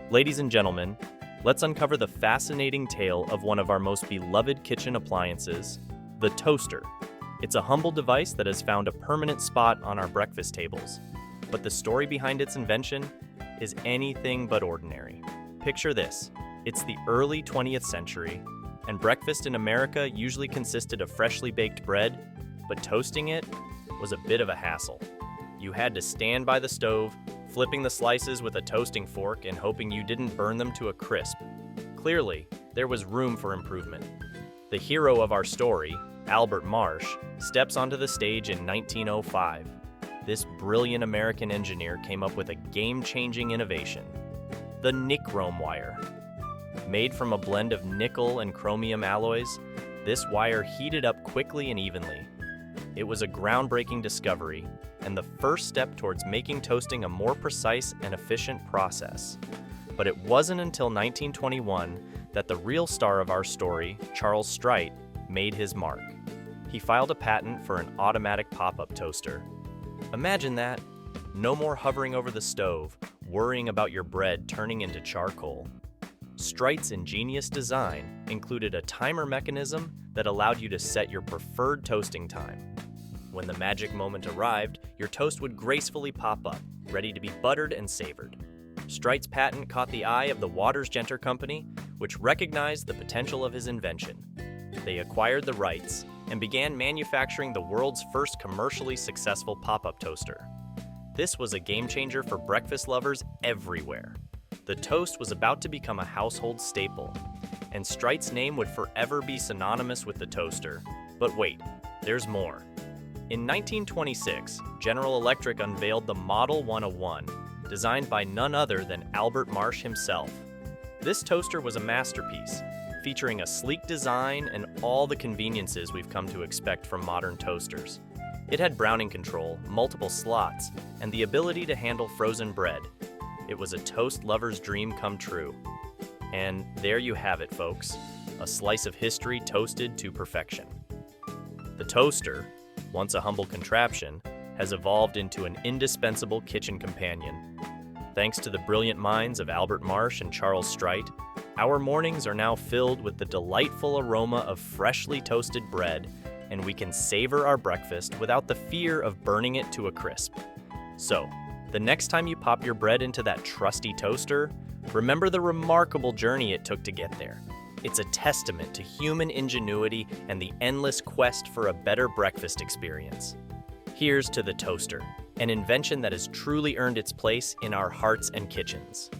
Ladies and gentlemen, let's uncover the fascinating tale of one of our most beloved kitchen appliances, the toaster. It's a humble device that has found a permanent spot on our breakfast tables. But the story behind its invention is anything but ordinary. Picture this. It's the early 20th century, and breakfast in America usually consisted of freshly baked bread, but toasting it was a bit of a hassle. You had to stand by the stove, flipping the slices with a toasting fork and hoping you didn't burn them to a crisp. Clearly, there was room for improvement. The hero of our story, Albert Marsh, steps onto the stage in 1905. This brilliant American engineer came up with a game-changing innovation, the nichrome wire. Made from a blend of nickel and chromium alloys, this wire heated up quickly and evenly. It was a groundbreaking discovery and the first step towards making toasting a more precise and efficient process. But it wasn't until 1921 that the real star of our story, Charles Strite, made his mark. He filed a patent for an automatic pop-up toaster. Imagine that. No more hovering over the stove, worrying about your bread turning into charcoal. Strite's ingenious design included a timer mechanism that allowed you to set your preferred toasting time. When the magic moment arrived, your toast would gracefully pop up, ready to be buttered and savored. Strite's patent caught the eye of the Waters Genter Company, which recognized the potential of his invention. They acquired the rights and began manufacturing the world's first commercially successful pop-up toaster. This was a game-changer for breakfast lovers everywhere. The toast was about to become a household staple, and Strite's name would forever be synonymous with the toaster. But wait, there's more. In 1926, General Electric unveiled the Model 101, designed by none other than Albert Marsh himself. This toaster was a masterpiece, featuring a sleek design and all the conveniences we've come to expect from modern toasters. It had browning control, multiple slots, and the ability to handle frozen bread. It was a toast lover's dream come true. And there you have it, folks, a slice of history toasted to perfection. The toaster, once a humble contraption, has evolved into an indispensable kitchen companion. Thanks to the brilliant minds of Albert Marsh and Charles Strite, our mornings are now filled with the delightful aroma of freshly toasted bread, and we can savor our breakfast without the fear of burning it to a crisp. So, the next time you pop your bread into that trusty toaster, remember the remarkable journey it took to get there. It's a testament to human ingenuity and the endless quest for a better breakfast experience. Here's to the toaster, an invention that has truly earned its place in our hearts and kitchens.